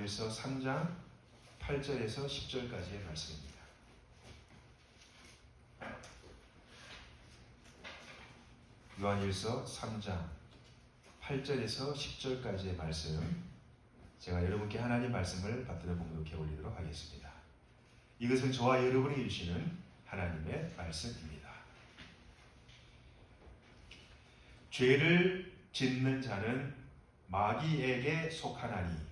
요한일서 3장 8절에서 10절까지의 말씀입니다. 요한일서 3장 8절에서 10절까지의 말씀, 제가 여러분께 하나님 말씀을 받들어 봉독해 올리도록 하겠습니다. 이것은 저와 여러분이 주시는 하나님의 말씀입니다. 죄를 짓는 자는 마귀에게 속하나니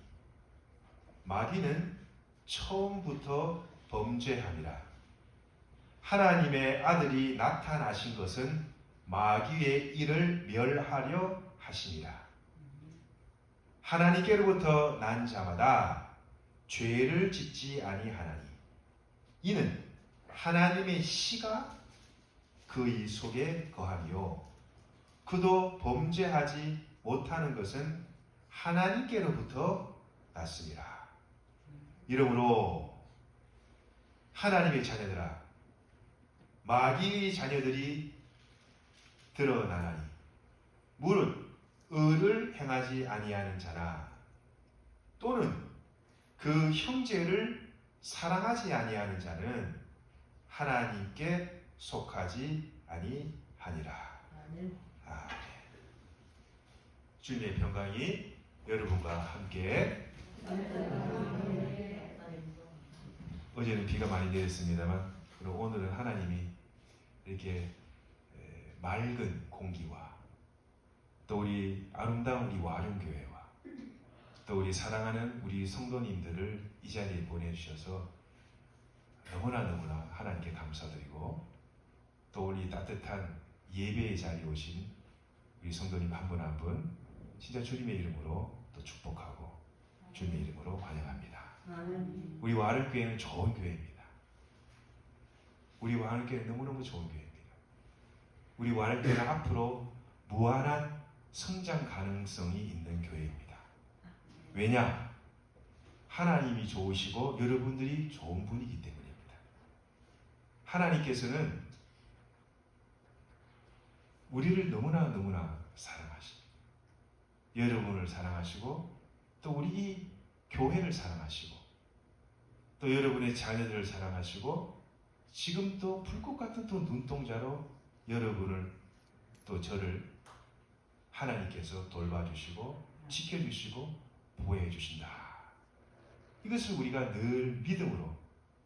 마귀는 처음부터 범죄함이라. 하나님의 아들이 나타나신 것은 마귀의 일을 멸하려 하심이라. 하나님께로부터 난 자마다 죄를 짓지 아니하나니 이는 하나님의 씨가 그의 속에 거하며 그도 범죄하지 못하는 것은 하나님께로부터 났습니다. 이러므로 하나님의 자녀들아, 마귀의 자녀들이 드러나나니 무릇 의를 행하지 아니하는 자나 또는 그 형제를 사랑하지 아니하는 자는 하나님께 속하지 아니하니라. 아멘. 주님의 평강이 여러분과 함께. 어제는 비가 많이 내렸습니다만 오늘은 하나님이 이렇게 맑은 공기와 또 우리 아름다운 우리 와룡교회와 또 우리 사랑하는 우리 성도님들을 이 자리에 보내주셔서 너무나 하나님께 감사드리고 또 우리 따뜻한 예배의 자리에 오신 우리 성도님 한 분 한 분 진짜 주님의 이름으로 또 축복하고 주님의 이름으로 환영합니다. 우리 와룡교회는 좋은 교회입니다. 우리 와룡교회는 너무너무 좋은 교회입니다. 우리 와룡교회는 앞으로 무한한 성장 가능성이 있는 교회입니다. 왜냐? 하나님이 좋으시고 여러분들이 좋은 분이기 때문입니다. 하나님께서는 우리를 너무나 사랑하시고 여러분을 사랑하시고 또 우리 이 교회를 사랑하시고 또 여러분의 자녀들을 사랑하시고 지금 또 불꽃 같은 또 눈동자로 여러분을 또 저를 하나님께서 돌봐주시고 지켜주시고 보호해 주신다. 이것을 우리가 늘 믿음으로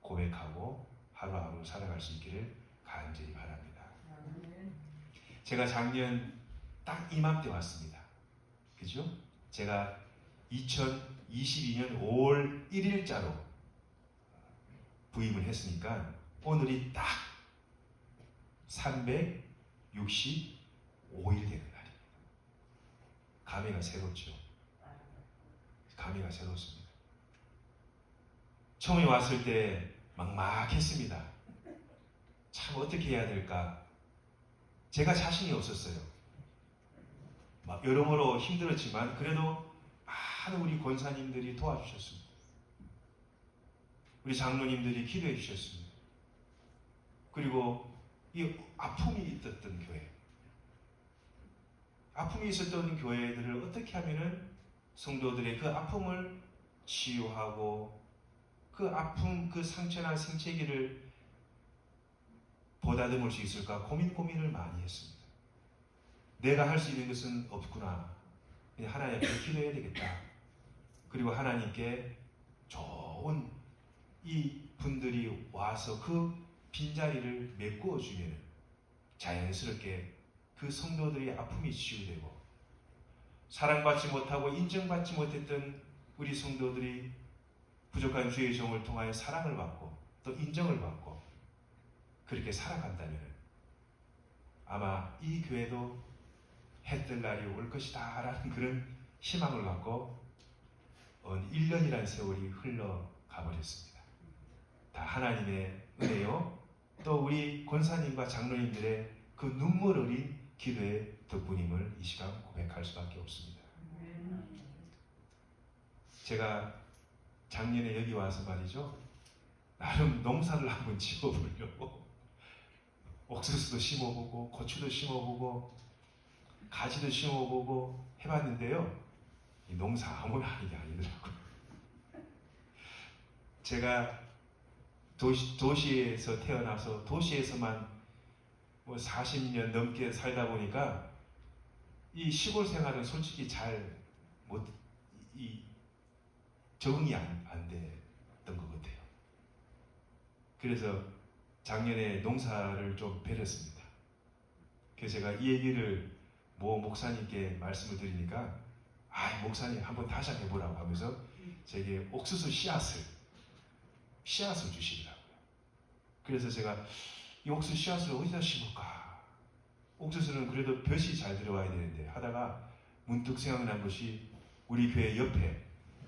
고백하고 하루하루 살아갈 수 있기를 간절히 바랍니다. 제가 작년 딱 이맘때 왔습니다. 그죠? 제가 2022년 5월 1일자로 부임을 했으니까 오늘이 딱 365일 되는 날입니다. 감회가 새롭죠. 감회가 새롭습니다. 처음에 왔을 때 막막했습니다. 참 어떻게 해야 될까? 제가 자신이 없었어요. 막 여러모로 힘들었지만 그래도 많은 우리 권사님들이 도와주셨습니다. 우리 장로님들이 기도해 주셨습니다. 그리고 이 아픔이 있었던 교회, 아픔이 있었던 교회들을 어떻게 하면은 성도들의 그 아픔을 치유하고 그 아픔, 그 상처나 생채기를 보다듬을 수 있을까 고민을 많이 했습니다. 내가 할 수 있는 것은 없구나. 그냥 하나님께 기도해야 되겠다. 그리고 하나님께 좋은 이 분들이 와서 그 빈자리를 메꾸어 주면 자연스럽게 그 성도들의 아픔이 치유되고 사랑받지 못하고 인정받지 못했던 우리 성도들이 부족한 주의 종을 통하여 사랑을 받고 또 인정을 받고 그렇게 살아간다면 아마 이 교회도 해뜰 날이 올 것이다 라는 그런 희망을 갖고 1년이라는 세월이 흘러가버렸습니다. 다 하나님의 은혜요 또 우리 권사님과 장로님들의 그 눈물 어린 기도의 덕분임을 이 시간 고백할 수밖에 없습니다. 제가 작년에 여기 와서 말이죠, 나름 농사를 한번 지어보려고 옥수수도 심어보고 고추도 심어보고 가지도 심어보고 해봤는데요, 이 농사 아무나 하는 게 아니더라고요. 제가 도시에서 태어나서 도시에서만 뭐 40년 넘게 살다 보니까 이 시골 생활은 솔직히 적응이 안 됐던 것 같아요. 그래서 작년에 농사를 좀 베렸습니다. 그래서 제가 이 얘기를 모 목사님께 말씀을 드리니까 목사님 한번 다시 해보라고 하면서 제게 옥수수 씨앗을 주시더라고요. 그래서 제가 이 옥수수 씨앗을 어디다 심을까? 옥수수는 그래도 볕이 잘 들어와야 되는데 하다가 문득 생각난 것이 우리 교회 옆에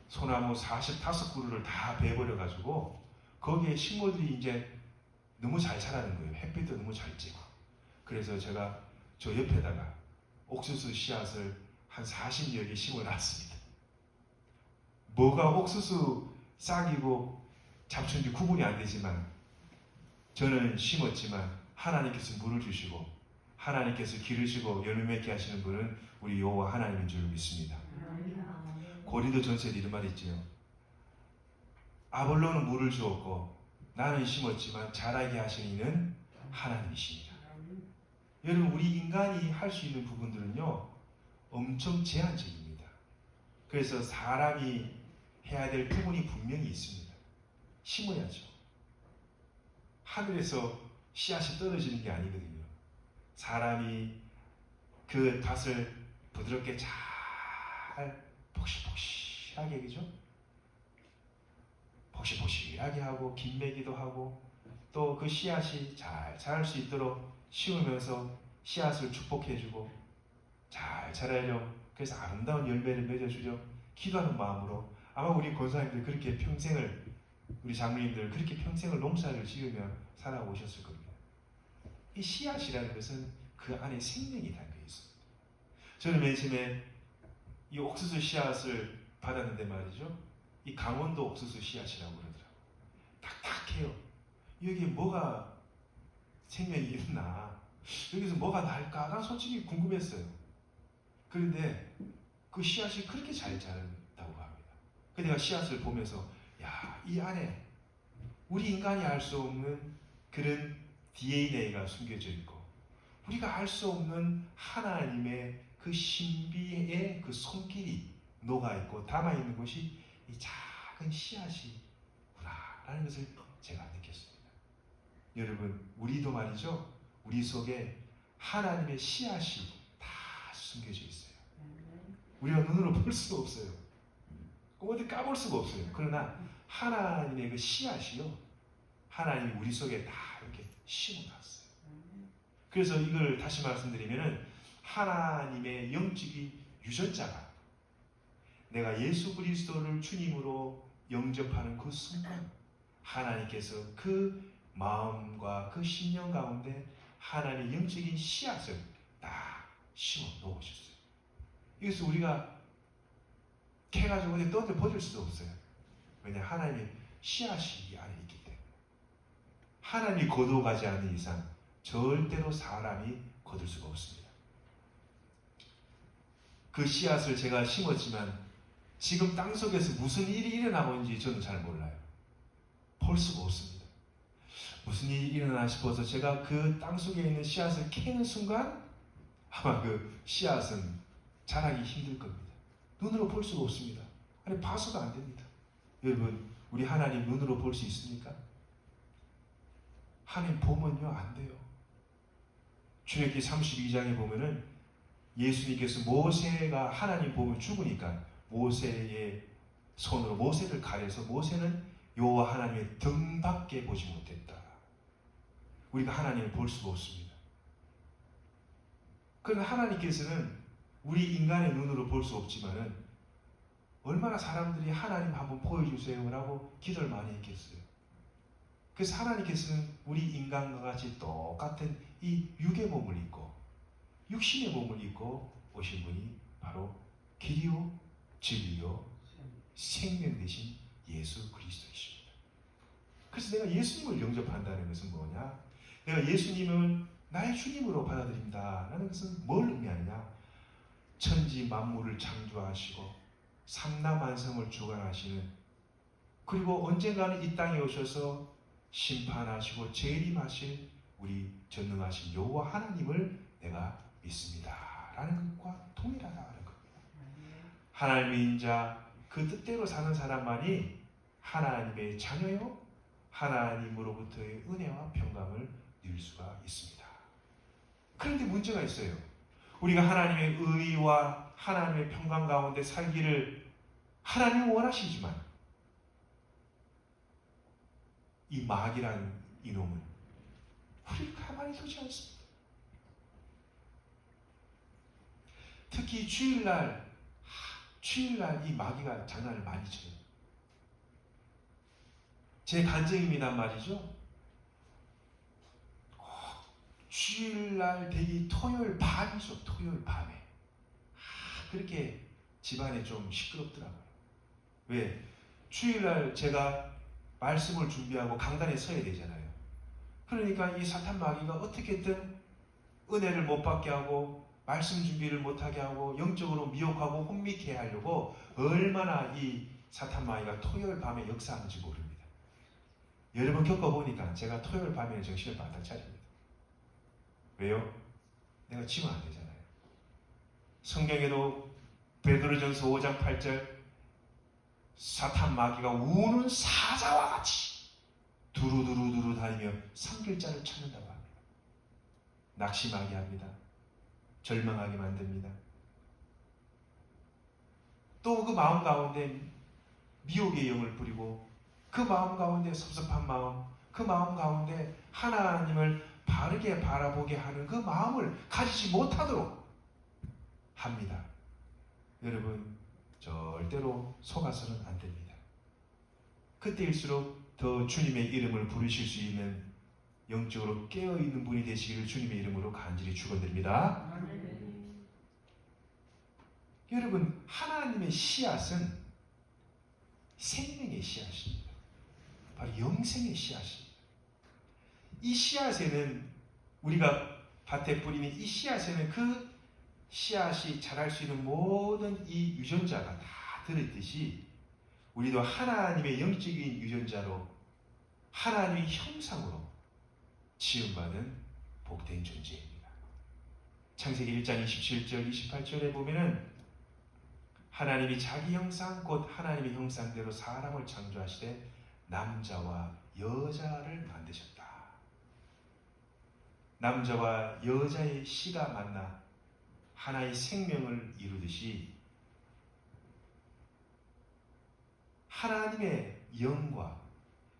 소나무 45그루를 다 베버려가지고 거기에 식물들이 이제 너무 잘 자라는 거예요. 햇빛도 너무 잘 쬐고. 그래서 제가 저 옆에다가 옥수수 씨앗을 한 40여 개 심어놨습니다. 뭐가 옥수수 싹이고 잡초인지 구분이 안 되지만 저는 심었지만 하나님께서 물을 주시고 하나님께서 기르시고 열매 맺게 하시는 분은 우리 여호와 하나님인 줄 믿습니다. 고린도 전서에 이런 말이 있지요. 아볼로는 물을 주었고 나는 심었지만 자라게 하시는 이는 하나님이십니다. 여러분, 우리 인간이 할 수 있는 부분들은요 엄청 제한적입니다. 그래서 사람이 해야 될 부분이 분명히 있습니다. 심어야죠. 하늘에서 씨앗이 떨어지는 게 아니거든요. 사람이 그 밭을 부드럽게 잘 폭실폭실하게, 그죠? 폭실폭실하게 하고 김매기도 하고 또 그 씨앗이 잘 자랄 수 있도록 심으면서 씨앗을 축복해주고 잘 자라려 그래서 아름다운 열매를 맺어주려 기도하는 마음으로 아마 우리 권사님들 그렇게 평생을 우리 장로님들 그렇게 평생을 농사를 지으며 살아오셨을 겁니다. 이 씨앗이라는 것은 그 안에 생명이 담겨 있습니다. 저는 맨 처음에 이 옥수수 씨앗을 받았는데 말이죠. 이 강원도 옥수수 씨앗이라고 그러더라고요. 딱딱해요. 여기에 뭐가 생명이 있나? 여기서 뭐가 날까? 난 솔직히 궁금했어요. 그런데 그 씨앗이 그렇게 잘 자란다고 합니다. 그래서 내가 씨앗을 보면서 이 안에 우리 인간이 알 수 없는 그런 DNA가 숨겨져 있고 우리가 알 수 없는 하나님의 그 신비의 그 손길이 녹아있고 담아있는 것이 이 작은 씨앗이구나 라는 것을 제가 느꼈습니다. 여러분, 우리도 말이죠. 우리 속에 하나님의 씨앗이 다 숨겨져 있어요. 우리가 눈으로 볼 수가 없어요. 어디 까볼 수가 없어요. 그러나 하나님의 그 씨앗이요. 하나님이 우리 속에 다 이렇게 심어놨어요. 그래서 이걸 다시 말씀드리면은 하나님의 영적인 유전자가 내가 예수 그리스도를 주님으로 영접하는 그 순간 하나님께서 그 마음과 그 신령 가운데 하나님의 영적인 씨앗을 다 심어 놓으셨어요. 이것을 우리가 캐가지고 어디 떠들 버릴 수도 없어요. 왜냐 하나님의 씨앗이 이 안에 있기 때문에. 하나님이 거둬가지 않는 이상 절대로 사람이 거둘 수가 없습니다. 그 씨앗을 제가 심었지만 지금 땅속에서 무슨 일이 일어나고 있는지 저는 잘 몰라요. 볼 수가 없습니다. 무슨 일이 일어나 싶어서 제가 그 땅속에 있는 씨앗을 캐는 순간 아마 그 씨앗은 자라기 힘들 겁니다. 눈으로 볼 수가 없습니다. 아니 봐서도 안 됩니다. 여러분, 우리 하나님 눈으로 볼 수 있습니까? 하나님 보면요 안 돼요. 출애굽기 32장에 보면은 예수님께서 모세가 하나님 보면 죽으니까 모세의 손으로 모세를 가려서 모세는 여호와 하나님의 등밖에 보지 못했다. 우리가 하나님을 볼 수가 없습니다. 그러나 하나님께서는 우리 인간의 눈으로 볼 수 없지만은 얼마나 사람들이 하나님 한번 보여주세요 라고 기도를 많이 했겠어요. 그래서 하나님께서는 우리 인간과 같이 똑같은 이 육의 몸을 입고 육신의 몸을 입고 오신 분이 바로 길이요 진리요 생명 되신 예수 그리스도이십니다. 그래서 내가 예수님을 영접한다는 것은 뭐냐? 내가 예수님을 나의 주님으로 받아들인다 라는 것은 뭘 의미하느냐? 천지 만물을 창조하시고 삼라만성을 주관하시는 그리고 언젠가는 이 땅에 오셔서 심판하시고 재림하실 우리 전능하신 여호와 하나님을 내가 믿습니다 라는 것과 동일하다는 겁니다. 하나님의 인자 그 뜻대로 사는 사람만이 하나님의 자녀요 하나님으로부터의 은혜와 평강을 누릴 수가 있습니다. 그런데 문제가 있어요. 우리가 하나님의 의와 하나님의 평강 가운데 살기를 하나님이 원하시지만 이 마귀란 이놈은 우리를 가만히 두지 않습니다. 특히 주일날 이 마귀가 장난을 많이 쳐요. 제 간증입니단 말이죠. 주일날 되기 토요일 밤이죠. 토요일 밤에 그렇게 집안에 좀 시끄럽더라고요. 왜? 주일날 제가 말씀을 준비하고 강단에 서야 되잖아요. 그러니까 이 사탄 마귀가 어떻게든 은혜를 못 받게 하고 말씀 준비를 못하게 하고 영적으로 미혹하고 혼미케 하려고 얼마나 이 사탄 마귀가 토요일 밤에 역사하는지 모릅니다. 여러 번 겪어보니까 제가 토요일 밤에는 정신을 바짝 차립니다. 왜요? 내가 지면 안 되잖아요. 성경에도 베드로전서 5장 8절 사탄 마귀가 우는 사자와 같이 두루두루 다니며 삼킬자를 찾는다고 합니다. 낙심하게 합니다. 절망하게 만듭니다. 또 그 마음 가운데 미혹의 영을 부리고 그 마음 가운데 섭섭한 마음, 그 마음 가운데 하나님을 바르게 바라보게 하는 그 마음을 가지지 못하도록 합니다. 여러분 절대로 속아서는 안 됩니다. 그때일수록 더 주님의 이름을 부르실 수 있는 영적으로 깨어있는 분이 되시기를 주님의 이름으로 간절히 축원드립니다. 여러분 하나님의 씨앗은 생명의 씨앗입니다. 바로 영생의 씨앗입니다. 이 씨앗에는 우리가 밭에 뿌리는 이 씨앗에는 그 씨앗이 자랄 수 있는 모든 이 유전자가 다 들어있듯이 우리도 하나님의 영적인 유전자로 하나님의 형상으로 지음받은 복된 존재입니다. 창세기 1장 27절 28절에 보면은 하나님이 자기 형상 곧 하나님의 형상대로 사람을 창조하시되 남자와 여자를 만드셨다. 남자와 여자의 씨가 만나 하나의 생명을 이루듯이 하나님의 영과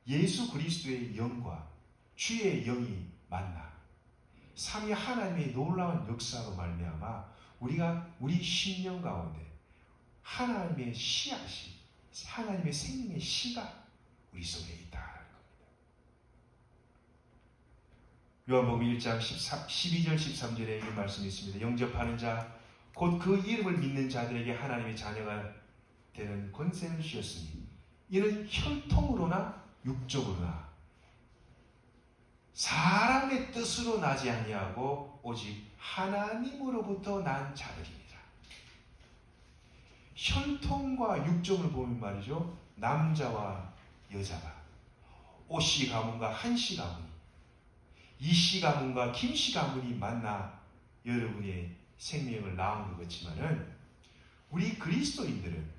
예수 그리스도의 영과 주의 영이 만나 삼위 하나님의 놀라운 역사로 말미암아 우리가 우리 심령 가운데 하나님의 씨앗이 하나님의 생명의 씨가 우리 속에 있다는 겁니다. 요한복음 1장 12절 13절에 이 말씀이 있습니다. 영접하는 자 곧 그 이름을 믿는 자들에게 하나님의 자녀가 되는 권세를 주셨으니 이는 혈통으로나 육적으로나 사람의 뜻으로 나지 아니하고 오직 하나님으로부터 난 자들입니다. 혈통과 육적을 보면 말이죠. 남자와 여자가 오씨 가문과 한씨 가문이 이씨 가문과 김씨 가문이 만나 여러분의 생명을 낳은 것 같지만은 우리 그리스도인들은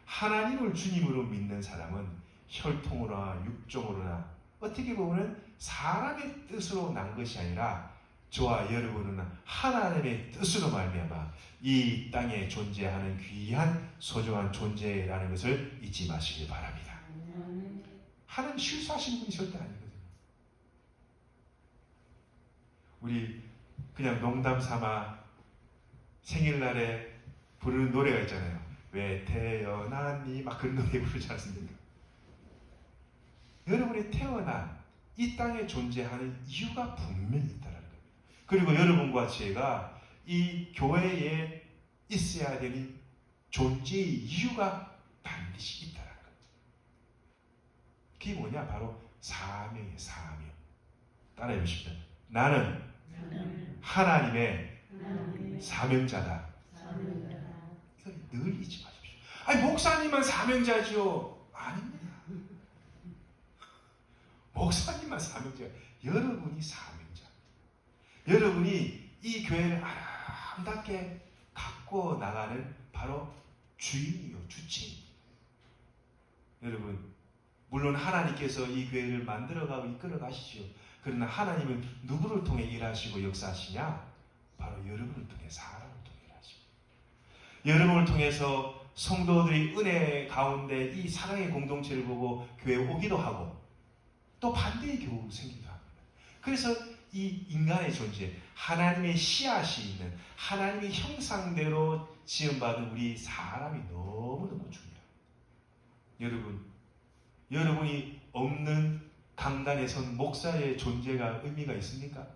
하나님을 주님으로 믿는 사람은 혈통으로나 육종으로나 어떻게 보면 사람의 뜻으로 난 것이 아니라 저와 여러분은 하나님의 뜻으로 말미암아 이 땅에 존재하는 귀한 소중한 존재라는 것을 잊지 마시길 바랍니다. 하나님 실수하신 분이 절대 아니거든요. 우리 그냥 농담 삼아 생일날에 부르는 노래가 있잖아요. 왜 태어났니? 막 그런 노래 부르지 않습니까? 여러분이 태어난 이 땅에 존재하는 이유가 분명히 있다는 거예요. 그리고 여러분과 제가 이 교회에 있어야 되는 존재의 이유가 반드시 있다는 거예요. 그게 뭐냐? 바로 사명이에요. 사명. 따라해 보십시오. 나는 하나님의 사명자다. 이걸 늘 잊지 마십시오. 아니 목사님은 사명자지요. 아닙니다. 목사님만 사명자, 여러분이 사명자. 여러분이 이 교회를 아름답게 갖고 나가는 바로 주인이요, 주체입니다. 여러분, 물론 하나님께서 이 교회를 만들어가고 이끌어 가시죠. 그러나 하나님은 누구를 통해 일하시고 역사하시냐? 바로 여러분을 통해, 사람을 통해 일하십니다. 여러분을 통해서 성도들이 은혜 가운데 이 사랑의 공동체를 보고 교회에 오기도 하고 또 반대의 경우 생기기도 합니다. 그래서 이 인간의 존재, 하나님의 씨앗이 있는 하나님의 형상대로 지음받은 우리 사람이 너무너무 중요해요. 여러분이 없는 강단에 선 목사의 존재가 의미가 있습니까?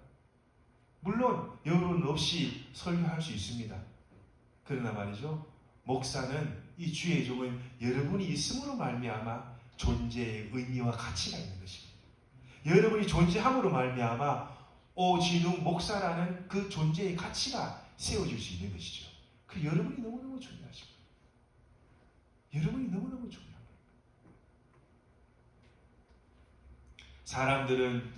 물론 여러분 없이 설교할 수 있습니다. 그러나 말이죠, 목사는, 이 주의 종은 여러분이 있음으로 말미암아 존재의 의미와 가치가 있는 것입니다. 여러분이 존재함으로 말미암아 오진웅 목사라는 그 존재의 가치가 세워질 수 있는 것이죠. 그 여러분이 너무너무 중요하십니다. 여러분이 너무너무 중요합니다. 사람들은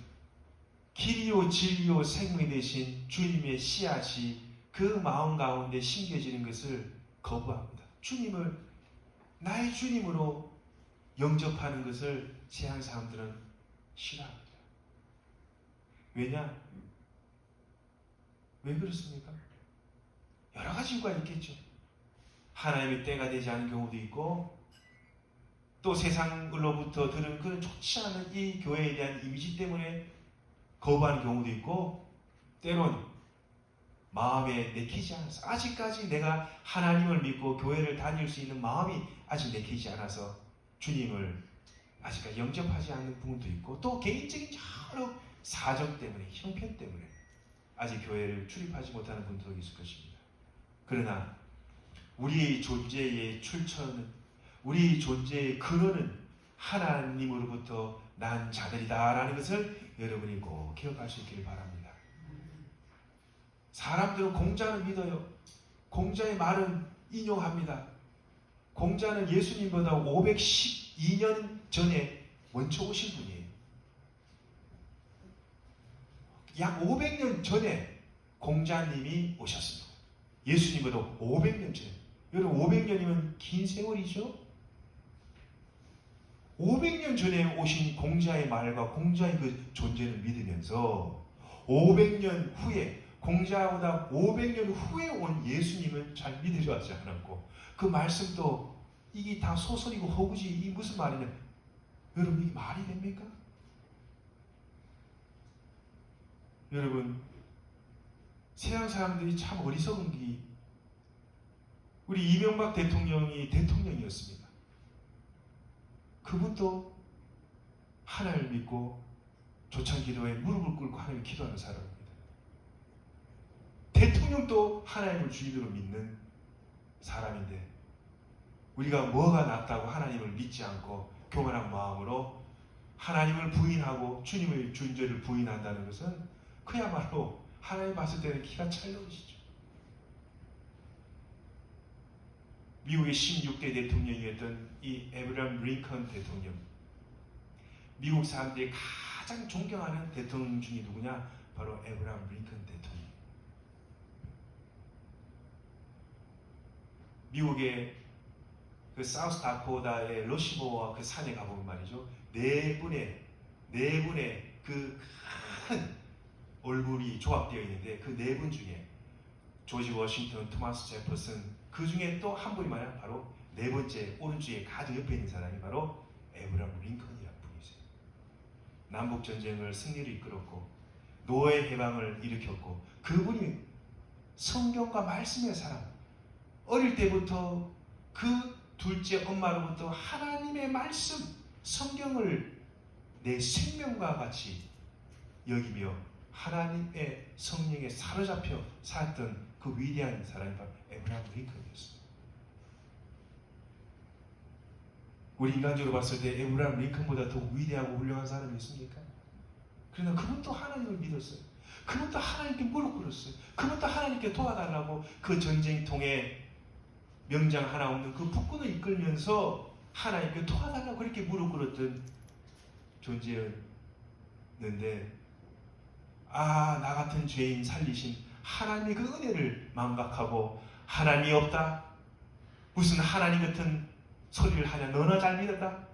길이요 진리요 생명이 되신 주님의 씨앗이 그 마음 가운데 심겨지는 것을 거부합니다. 주님을 나의 주님으로 영접하는 것을 세상 사람들은 싫어합니다. 왜냐? 왜 그렇습니까? 여러 가지 이유가 있겠죠. 하나님의 때가 되지 않은 경우도 있고, 또 세상으로부터 들은 그런 좋지 않은 이 교회에 대한 이미지 때문에 거부하는 경우도 있고, 때론 마음에 내키지 않아서, 아직까지 내가 하나님을 믿고 교회를 다닐 수 있는 마음이 아직 내키지 않아서 주님을 아직까지 영접하지 않는 부분도 있고, 또 개인적인 여러 사정 때문에, 형편 때문에 아직 교회를 출입하지 못하는 분들도 있을 것입니다. 그러나 우리의 존재의 출처는, 우리 존재의 근원은 하나님으로부터 난 자들이다라는 것을 여러분이 꼭 기억할 수 있기를 바랍니다. 사람들은 공자를 믿어요. 공자의 말은 인용합니다. 공자는 예수님보다 512년 전에 먼저 오신 분이에요. 약 500년 전에 공자님이 오셨습니다. 예수님보다 500년 전에. 여러분, 500년이면 긴 세월이죠? 500년 전에 오신 공자의 말과 공자의 그 존재를 믿으면서 500년 후에, 공자보다 500년 후에 온 예수님은 잘 믿으려하지 않았고, 그 말씀도 이게 다 소설이고 허구지, 이게 무슨 말이냐? 여러분, 이게 말이 됩니까? 여러분, 세상 사람들이 참 어리석은 게, 우리 이명박 대통령이 대통령이었습니다. 그분도 하나님을 믿고 조창기도에 무릎을 꿇고 하나님을 기도하는 사람입니다. 대통령도 하나님을 주인으로 믿는 사람인데, 우리가 뭐가 낫다고 하나님을 믿지 않고 교만한 마음으로 하나님을 부인하고 주님의 존재를 부인한다는 것은 그야말로 하나님 봤을 때는 기가 찰는 것이죠. 미국의 16대 대통령이었던 이 에브라함 링컨 대통령, 미국 사람들이 가장 존경하는 대통령 중에 누구냐? 바로 에브라함 링컨 대통령. 미국의 그 사우스 다코다의 러시모어와 그 산에 가보면 말이죠, 네 분의 그 큰 얼굴이 조합되어 있는데, 그 네 분 중에 조지 워싱턴, 토마스 제퍼슨, 그 중에 또 한 분이 말이야, 바로 네 번째 오른쪽에 가장 옆에 있는 사람이 바로 에브라함 링컨이라는 분이세요. 남북 전쟁을 승리로 이끌었고 노예 해방을 일으켰고, 그분이 성경과 말씀의 사람, 어릴 때부터 그 둘째 엄마로부터 하나님의 말씀, 성경을 내 생명과 같이 여기며 하나님의 성령에 사로잡혀 살았던 그 위대한 사람이 바로 에브라함 링컨이었습니다. 우리 인간적으로 봤을 때 에브라함 링컨보다 더 위대하고 훌륭한 사람이 있습니까? 그러나 그분도 하나님을 믿었어요. 그분도 하나님께 무릎 꿇었어요. 그분도 하나님께 도와달라고 그 전쟁통에 명장 하나 없는 그 북군을 이끌면서 하나님께 도와달라고 그렇게 무릎 꿇었던 존재의 나 같은 죄인 살리신 하나님의 그 은혜를 망각하고 하나님이 없다, 무슨 하나님 같은 소리를 하냐, 너나 잘 믿었다,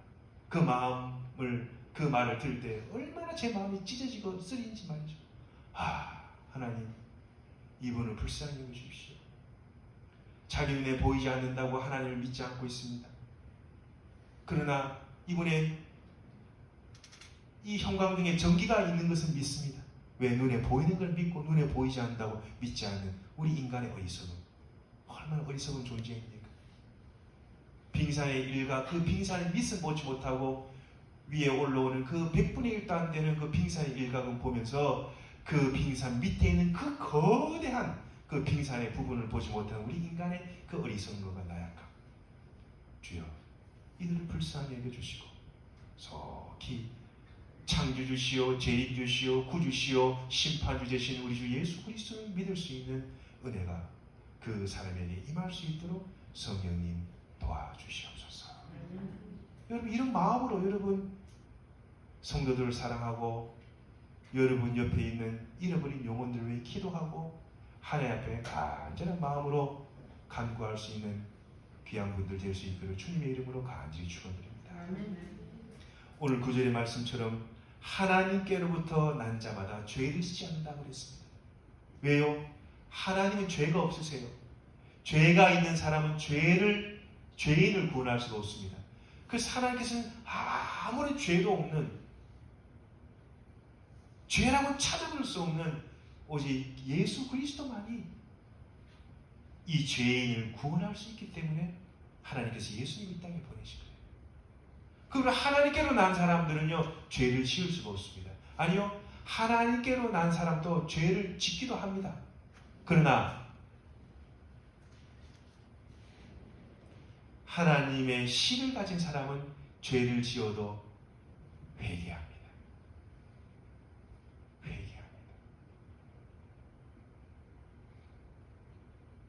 그 말을 들을 때 얼마나 제 마음이 찢어지고 쓰리는지 말이죠. 하나님, 이분을 불쌍히 여기십시오. 자기 눈에 보이지 않는다고 하나님을 믿지 않고 있습니다. 그러나 이분의 이 형광등에 전기가 있는 것은 믿습니다. 왜? 눈에 보이는 걸 믿고 눈에 보이지 않는다고 믿지 않는 우리 인간의 어리석음. 얼마나 어리석은 존재입니까? 빙산의 일가, 그 빙산의 밑을 보지 못하고 위에 올라오는 그 100분의 1도 안 되는 그 빙산의 일각을 보면서 그 빙산 밑에 있는 그 거대한 그 빙산의 부분을 보지 못하는 우리 인간의 그 어리석은 것과 나약함. 주여, 이들을 불쌍히 여겨주시고 속히 창조주시오, 재림주시오, 구주시오, 심판주 되신 우리 주 예수 그리스도를 믿을 수 있는 은혜가 그 사람에게 임할 수 있도록 성령님 도와주시옵소서. 여러분, 이런 마음으로 여러분 성도들을 사랑하고 여러분 옆에 있는 잃어버린 영혼들을 위해 기도하고 하나님 앞에 간절한 마음으로 간구할 수 있는 귀한 분들 될 수 있도록 주님의 이름으로 간절히 축원드립니다. 오늘 구절의 말씀처럼 하나님께로부터 난 자마다 죄를 짓지 않는다고 그랬습니다. 왜요? 하나님은 죄가 없으세요. 죄가 있는 사람은 죄인을 구원할 수가 없습니다. 그래서 하나님께서는 아무리 죄도 없는, 죄라고 찾아볼 수 없는 오직 예수 그리스도만이 이 죄인을 구원할 수 있기 때문에 하나님께서 예수님 이 땅에 보내신 거예요. 그러나 하나님께로 난 사람들은요, 죄를 지을 수가 없습니다. 아니요, 하나님께로 난 사람도 죄를 짓기도 합니다. 그러나 하나님의 신을 가진 사람은 죄를 지어도 회개합니다.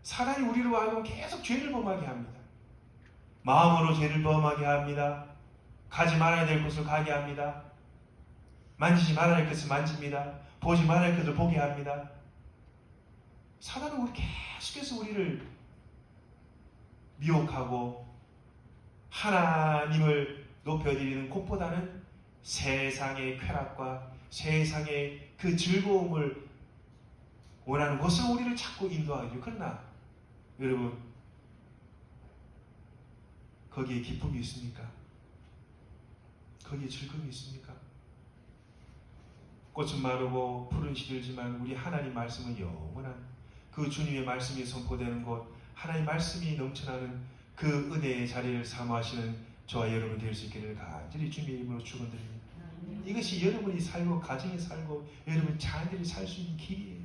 사단이 우리로 하여금 계속 죄를 범하게 합니다. 마음으로 죄를 범하게 합니다. 가지 말아야 될 곳을 가게 합니다. 만지지 말아야 할 것을 만집니다. 보지 말아야 할 것을 보게 합니다. 사단은 우리 계속해서 우리를 미혹하고 하나님을 높여드리는 곳보다는 세상의 쾌락과 세상의 그 즐거움을 원하는 곳으로 우리를 자꾸 인도하죠. 그러나 여러분, 거기에 기쁨이 있습니까? 거기에 즐거움이 있습니까? 꽃은 마르고 풀은 시들지만 우리 하나님 말씀은 영원한, 그 주님의 말씀이 선포되는 곳, 하나님 말씀이 넘쳐나는 그 은혜의 자리를 사모하시는 저와 여러분 될 수 있기를 간절히 주님의 이름으로 축원드립니다. 이것이 여러분이 살고 가정이 살고 여러분 자녀들이 살 수 있는 길이에요.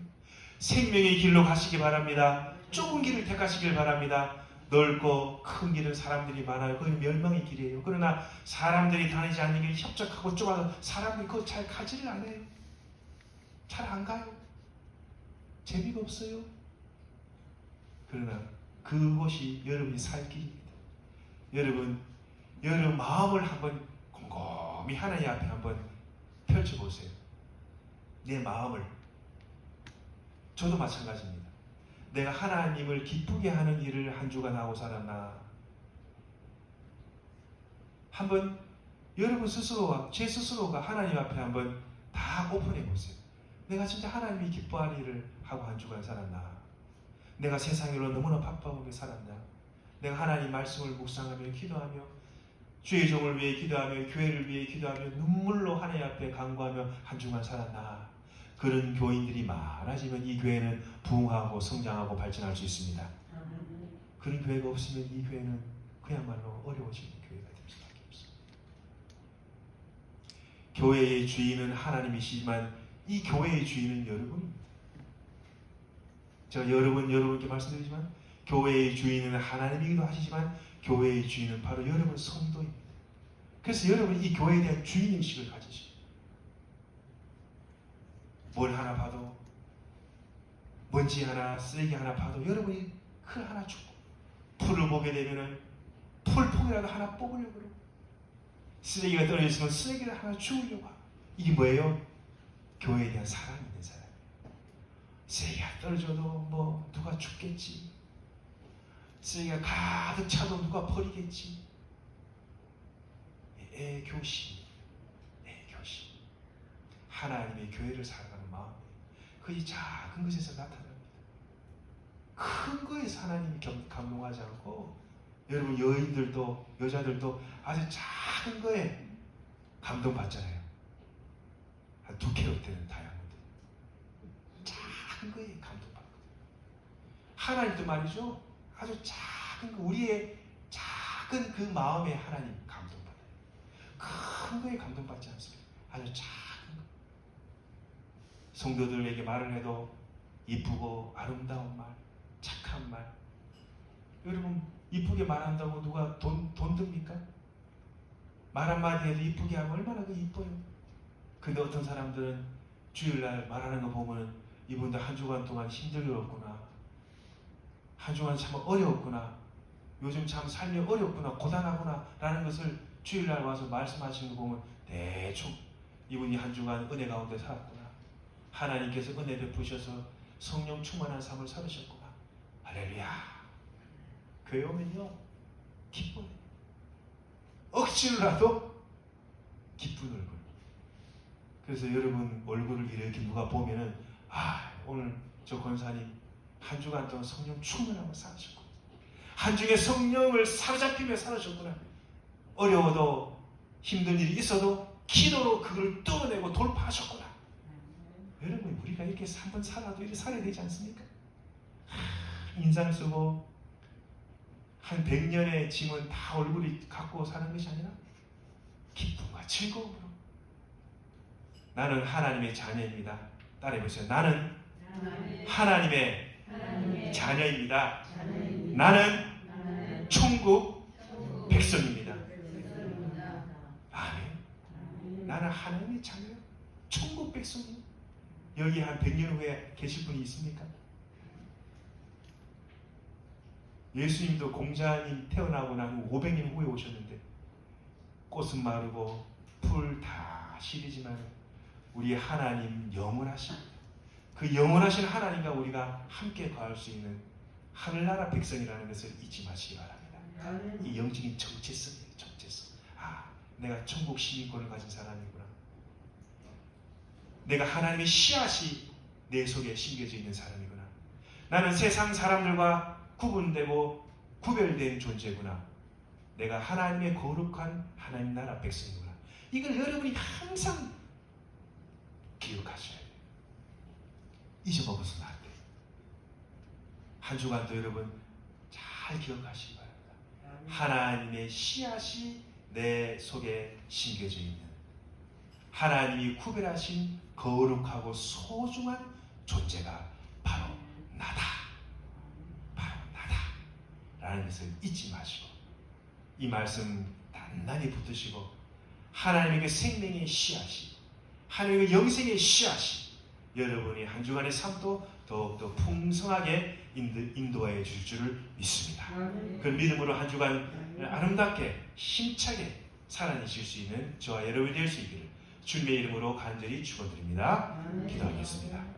생명의 길로 가시기 바랍니다. 좁은 길을 택하시길 바랍니다. 넓고 큰 길은 사람들이 많아요. 그건 멸망의 길이에요. 그러나 사람들이 다니지 않는 길, 협착하고 좁아서 사람들이 그거 잘 가지를 않아요. 잘 안 가요. 재미가 없어요. 그러나 그곳이 여러분이 살 길입니다. 여러분 마음을 한번 곰곰이 하나님 앞에 한번 펼쳐보세요. 내 마음을. 저도 마찬가지입니다. 내가 하나님을 기쁘게 하는 일을 한 주간 하고 살았나? 한번 여러분 스스로와 제 스스로가 하나님 앞에 한번 다 오픈해 보세요. 내가 진짜 하나님이 기뻐할 일을 하고 한 주간 살았나? 내가 세상으로 너무나 바빠하게 살았나? 내가 하나님 말씀을 묵상하며 기도하며 주의 종을 위해 기도하며 교회를 위해 기도하며 눈물로 하나님 앞에 간구하며 한 주간 살았나? 그런 교인들이 많아지면 이 교회는 부흥하고 성장하고 발전할 수 있습니다. 그런 교회가 없으면 이 교회는 그야말로 어려워지는 교회가 될 수밖에 없습니다. 교회의 주인은 하나님이시지만 이 교회의 주인은 여러분입니다. 제가 여러분께 말씀드리지만 교회의 주인은 하나님이기도 하시지만 교회의 주인은 바로 여러분 성도입니다. 그래서 여러분이 이 교회에 대한 주인의식을 가지시고 뭘 하나 봐도 먼지 하나 쓰레기 하나 봐도 여러분이 그 하나 주고 풀을 보게 되면은 풀통이라도 하나 뽑으려고 그러고 쓰레기가 떨어져 있으면 쓰레기를 하나 주우려고 하고 이게 뭐예요? 교회에 대한 사랑이 있는 사람이에요. 세계가 떨어져도 뭐 누가 죽겠지, 세계가 가득 차도 누가 버리겠지. 애교심. 하나님의 교회를 살아가는 마음이 그 작은 것에서 나타납니다. 큰 거에서 하나님이 감동하지 않고, 여러분 여인들도 여자들도 아주 작은 거에 감동받잖아요. 한 2캐럿 되는 다이아몬드, 작은 거에 감동받거든요. 하나님도 말이죠, 아주 작은 거, 우리의 작은 그 마음에 하나님 감동받아요. 큰 거에 감동받지 않습니다. 아주 작은 거. 성도들에게 말을 해도 이쁘고 아름다운 말, 착한 말. 여러분 이쁘게 말한다고 누가 돈 듭니까? 말 한마디 해도 이쁘게 하면 얼마나 그 이뻐요. 근데 어떤 사람들은 주일날 말하는 거 보면 이분들 한 주간 동안 힘들었구나, 한 주간 참 어려웠구나, 요즘 참 삶이 어렵구나, 고단하구나 라는 것을 주일날 와서 말씀하시는 거 보면 대충 이분이 한 주간 은혜 가운데 살았구나, 하나님께서 은혜 베푸셔서 성령 충만한 삶을 살으셨구나, 할렐루야. 교회 오면요 기뻐요. 억지로라도 기쁜 얼굴. 그래서 여러분 얼굴을 이렇게 누가 보면은, 아, 오늘 저 권사님 한 주간 동안 성령 충만하고 살으셨구나, 한 주에 성령을 사로잡히며 살으셨구나, 어려워도 힘든 일이 있어도 기도로 그걸 뚫어내고 돌파하셨구나. 여러분 우리가 이렇게 한번 살아도 이렇게 살아야 되지 않습니까? 인상을 쓰고 한 100년의 짐은 다 얼굴이 갖고 사는 것이 아니라 기쁨과 즐거움으로. 나는 하나님의 자녀입니다. 따라해보세요. 나는 하나님의 자녀입니다. 나는 천국 백성입니다. 아멘. 나는 하나님의 자녀예요. 천국 백성이에요. 여기 한 100년 후에 계실 분이 있습니까? 예수님도 공자님 태어나고 난 500년 후에 오셨는데 꽃은 마르고 풀 다 시리지만 우리 하나님 영원하신, 그 영원하신 하나님과 우리가 함께 거할 수 있는 하늘나라 백성이라는 것을 잊지 마시기 바랍니다. 이 영적인 정체성이에요. 정체성. 아, 내가 천국 시민권을 가진 사람이구나. 내가 하나님의 씨앗이 내 속에 심겨져 있는 사람이구나. 나는 세상 사람들과 구분되고 구별된 존재구나. 내가 하나님의 거룩한 하나님 나라 백성이구나. 이걸 여러분이 항상 기억하셔야 돼요. 잊어먹어서는 안 돼요. 한 주간도 여러분 잘 기억하시기 바랍니다. 하나님의 씨앗이 내 속에 심겨져 있는, 하나님이 구별하신 거룩하고 소중한 존재가 바로 나다. 라는 것을 잊지 마시고 이 말씀 단단히 붙드시고 하나님의 생명의 씨앗이, 하나님의 영생의 씨앗이 여러분이 한 주간의 삶도 더욱더 풍성하게 인도하여 주실 줄을 믿습니다. 그 믿음으로 한 주간 아름답게 힘차게 살아내실 수 있는 저와 여러분이 될 수 있기를 주님의 이름으로 간절히 축원드립니다. 기도하겠습니다.